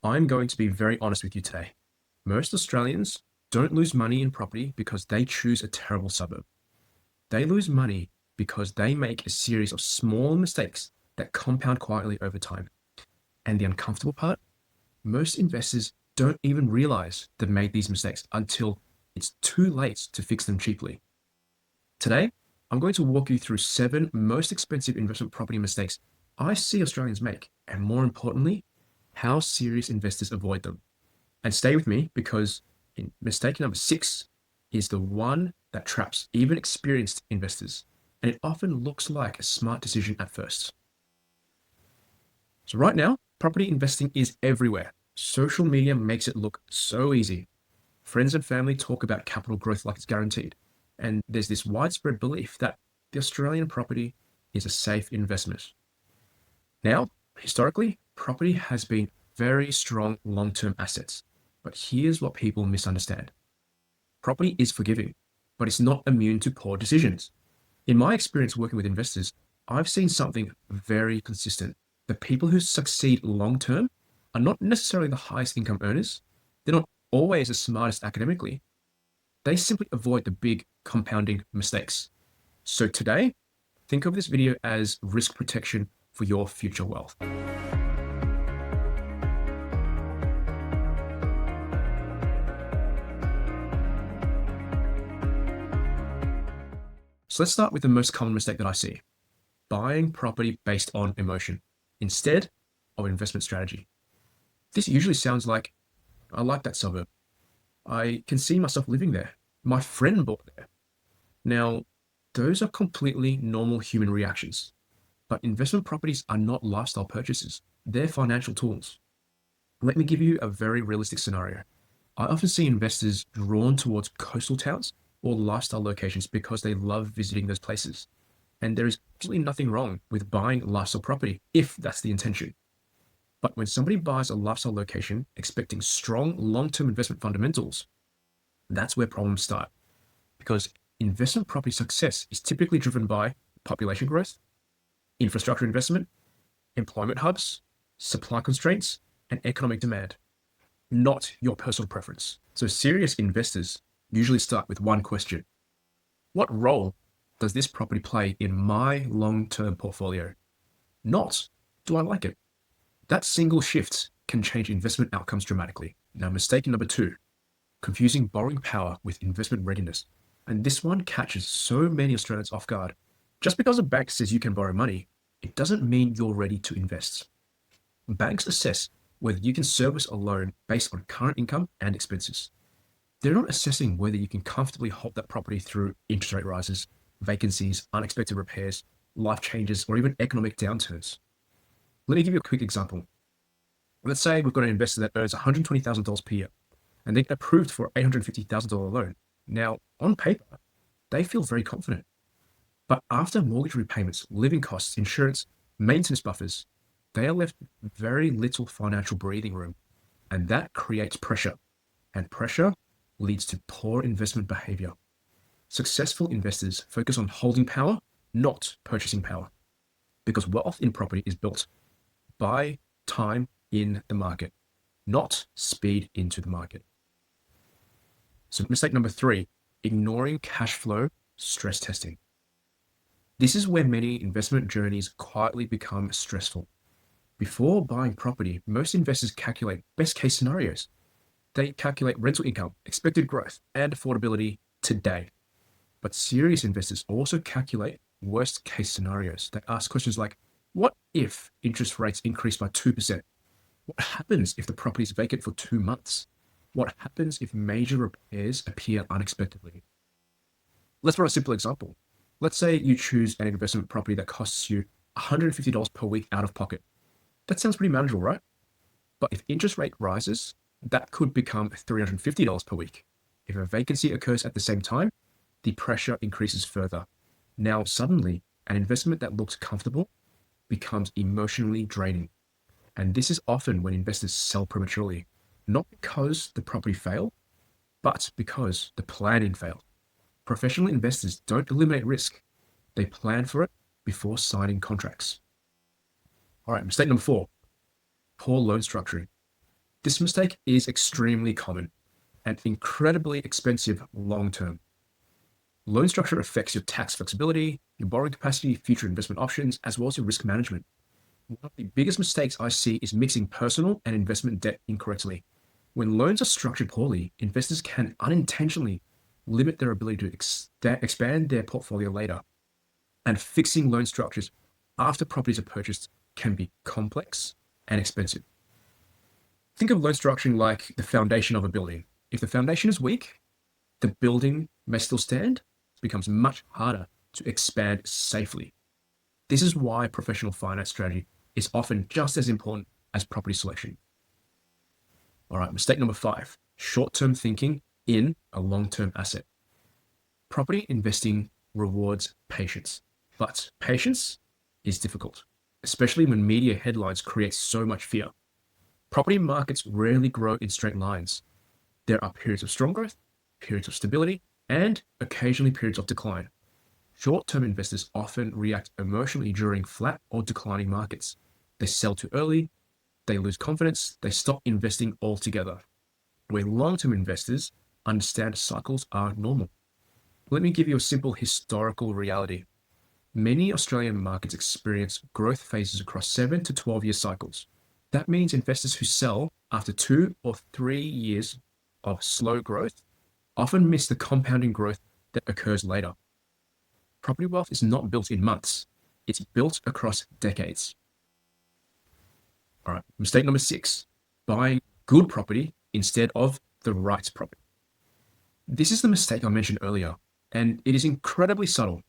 I'm going to be very honest with you today. Most Australians don't lose money in property because they choose a terrible suburb. They lose money because they make a series of small mistakes that compound quietly over time. And the uncomfortable part, most investors don't even realize they've made these mistakes until it's too late to fix them cheaply. Today, I'm going to walk you through 7 most expensive investment property mistakes I see Australians make, and more importantly, how serious investors avoid them. And stay with me because mistake number 6 is the one that traps even experienced investors, and it often looks like a smart decision at first. So right now, property investing is everywhere. Social media makes it look so easy. Friends and family talk about capital growth like it's guaranteed. And there's this widespread belief that the Australian property is a safe investment. Now, historically, property has been very strong long-term assets. But here's what people misunderstand. Property is forgiving, but it's not immune to poor decisions. In my experience working with investors, I've seen something very consistent. The people who succeed long-term are not necessarily the highest income earners. They're not always the smartest academically. They simply avoid the big compounding mistakes. So today, think of this video as risk protection for your future wealth. So let's start with the most common mistake that I see. Buying property based on emotion instead of investment strategy. This usually sounds like, I like that suburb. I can see myself living there. My friend bought there. Now, those are completely normal human reactions. But investment properties are not lifestyle purchases. They're financial tools. Let me give you a very realistic scenario. I often see investors drawn towards coastal towns or lifestyle locations because they love visiting those places. And there is absolutely nothing wrong with buying lifestyle property if that's the intention. But when somebody buys a lifestyle location expecting strong long-term investment fundamentals, that's where problems start. Because investment property success is typically driven by population growth, infrastructure investment, employment hubs, supply constraints, and economic demand, not your personal preference. So serious investors usually start with one question. What role does this property play in my long-term portfolio? Not, do I like it? That single shift can change investment outcomes dramatically. Now, mistake number 2, confusing borrowing power with investment readiness. And this one catches so many Australians off guard. Just because a bank says you can borrow money, it doesn't mean you're ready to invest. Banks assess whether you can service a loan based on current income and expenses. They're not assessing whether you can comfortably hold that property through interest rate rises, vacancies, unexpected repairs, life changes, or even economic downturns. Let me give you a quick example. Let's say we've got an investor that earns $120,000 per year, and they get approved for an $850,000 loan. Now, on paper, they feel very confident. But after mortgage repayments, living costs, insurance, maintenance buffers, they are left with very little financial breathing room. And that creates pressure. And pressure leads to poor investment behavior. Successful investors focus on holding power, not purchasing power. Because wealth in property is built by time in the market, not speed into the market. So mistake number 3, ignoring cash flow stress testing. This is where many investment journeys quietly become stressful. Before buying property, most investors calculate best case scenarios. They calculate rental income, expected growth, and affordability today. But serious investors also calculate worst case scenarios. They ask questions like, what if interest rates increase by 2%? What happens if the property is vacant for 2 months? What happens if major repairs appear unexpectedly? Let's run a simple example. Let's say you choose an investment property that costs you $150 per week out of pocket. That sounds pretty manageable, right? But if interest rate rises, that could become $350 per week. If a vacancy occurs at the same time, the pressure increases further. Now, suddenly, an investment that looks comfortable becomes emotionally draining. And this is often when investors sell prematurely, not because the property failed, but because the planning failed. Professional investors don't eliminate risk. They plan for it before signing contracts. All right, mistake number 4, poor loan structuring. This mistake is extremely common and incredibly expensive long-term. Loan structure affects your tax flexibility, your borrowing capacity, future investment options, as well as your risk management. One of the biggest mistakes I see is mixing personal and investment debt incorrectly. When loans are structured poorly, investors can unintentionally limit their ability to expand their portfolio later. And fixing loan structures after properties are purchased can be complex and expensive. Think of loan structuring like the foundation of a building. If the foundation is weak, the building may still stand. It becomes much harder to expand safely. This is why professional finance strategy is often just as important as property selection. All right, mistake number 5, short-term thinking in a long-term asset. Property investing rewards patience, but patience is difficult, especially when media headlines create so much fear. Property markets rarely grow in straight lines. There are periods of strong growth, periods of stability, and occasionally periods of decline. Short-term investors often react emotionally during flat or declining markets. They sell too early, they lose confidence, they stop investing altogether. Where long-term investors understand cycles are normal. Let me give you a simple historical reality. Many Australian markets experience growth phases across 7 to 12-year cycles. That means investors who sell after 2 or 3 years of slow growth often miss the compounding growth that occurs later. Property wealth is not built in months. It's built across decades. All right, mistake number 6, buying good property instead of the right property. This is the mistake I mentioned earlier, and it is incredibly subtle.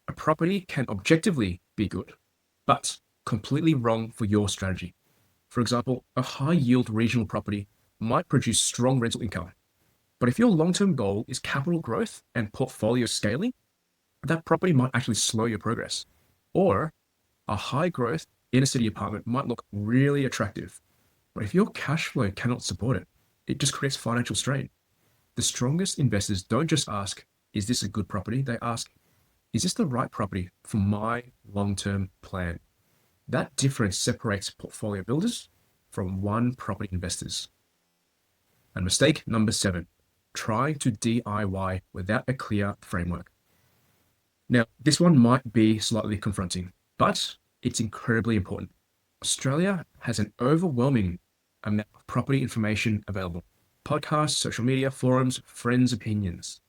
A property can objectively be good, but completely wrong for your strategy. For example, a high-yield regional property might produce strong rental income. But if your long-term goal is capital growth and portfolio scaling, that property might actually slow your progress. Or a high-growth inner-city apartment might look really attractive. But if your cash flow cannot support it, it just creates financial strain. The strongest investors don't just ask, is this a good property? They ask, is this the right property for my long-term plan? That difference separates portfolio builders from one property investors. And mistake number 7, trying to DIY without a clear framework. Now, this one might be slightly confronting, but it's incredibly important. Australia has an overwhelming amount of property information available. Podcasts, social media, forums, friends' opinions.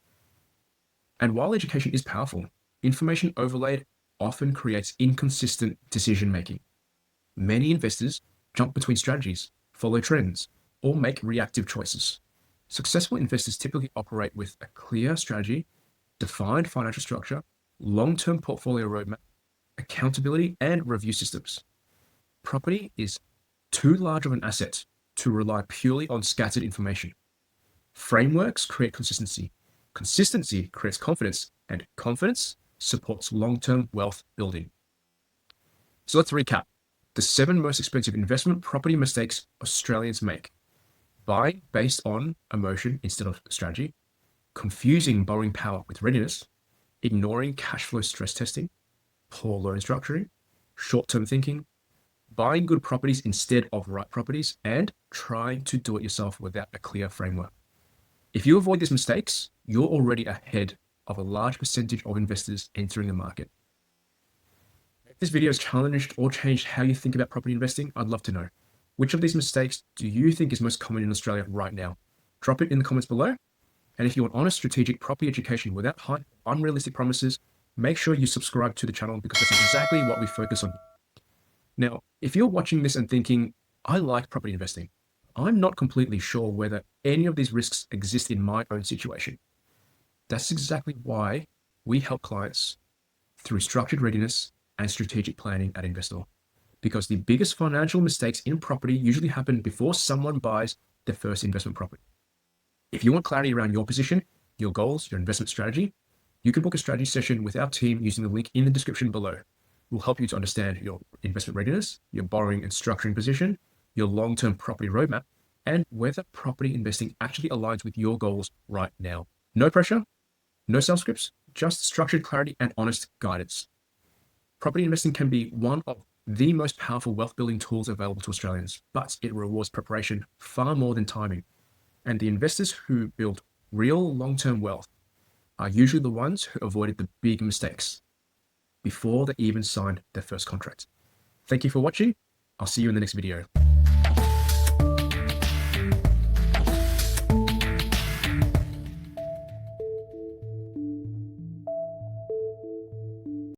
And while education is powerful, information overlaid often creates inconsistent decision-making. Many investors jump between strategies, follow trends, or make reactive choices. Successful investors typically operate with a clear strategy, defined financial structure, long-term portfolio roadmap, accountability, and review systems. Property is too large of an asset to rely purely on scattered information. Frameworks create consistency. Consistency creates confidence, and confidence supports long-term wealth building. So let's recap. The 7 most expensive investment property mistakes Australians make. Buying based on emotion instead of strategy, confusing borrowing power with readiness, ignoring cash flow stress testing, poor loan structuring, short-term thinking, buying good properties instead of right properties, and trying to do it yourself without a clear framework. If you avoid these mistakes, you're already ahead of a large percentage of investors entering the market. If this video has challenged or changed how you think about property investing, I'd love to know. Which of these mistakes do you think is most common in Australia right now? Drop it in the comments below. And if you want honest, strategic property education without hype, unrealistic promises, make sure you subscribe to the channel because that's exactly what we focus on. Now, if you're watching this and thinking, I like property investing, I'm not completely sure whether any of these risks exist in my own situation. That's exactly why we help clients through structured readiness and strategic planning at InvestDoor. Because the biggest financial mistakes in property usually happen before someone buys their first investment property. If you want clarity around your position, your goals, your investment strategy, you can book a strategy session with our team using the link in the description below. We'll help you to understand your investment readiness, your borrowing and structuring position, your long-term property roadmap, and whether property investing actually aligns with your goals right now. No pressure, no sales scripts, just structured clarity and honest guidance. Property investing can be one of the most powerful wealth building tools available to Australians, but it rewards preparation far more than timing. And the investors who build real long-term wealth are usually the ones who avoided the big mistakes before they even signed their first contract. Thank you for watching. I'll see you in the next video.